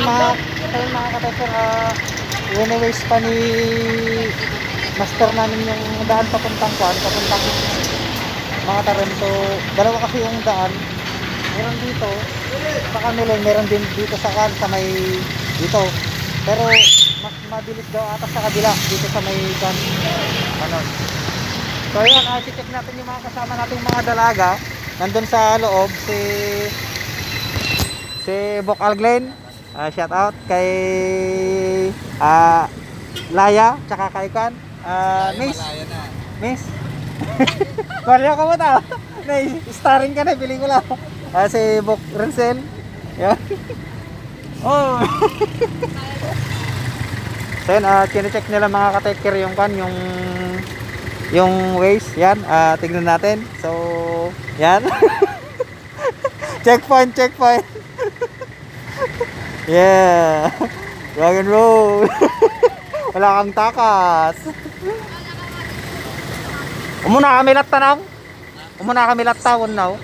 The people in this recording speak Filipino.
mga ka-teker, anyways pa ni master namin yung daan papuntang mga Tarento. Dalawa kasi yung daan, meron dito sa kanila, meron din dito sa may dito, pero mas mabilis daw ata sa kabila dito sa may ano. So ayan, check natin yung mga kasama nating mga dalaga. Nandun sa loob si Bok Alglen, shout out kay Laya, tsaka kay Kan, Miss Maria, kamusta? Starring ka na pelikula. Si Bok Renzel. Yan. Oh. So yan, kine-check nila mga ka-teker yung yung ways. Yan, tignan natin. So, yan. checkpoint. Yeah. Rock and roll. Wala kang takas. Umuna kami lattanaw. Umuna kami lattawan now.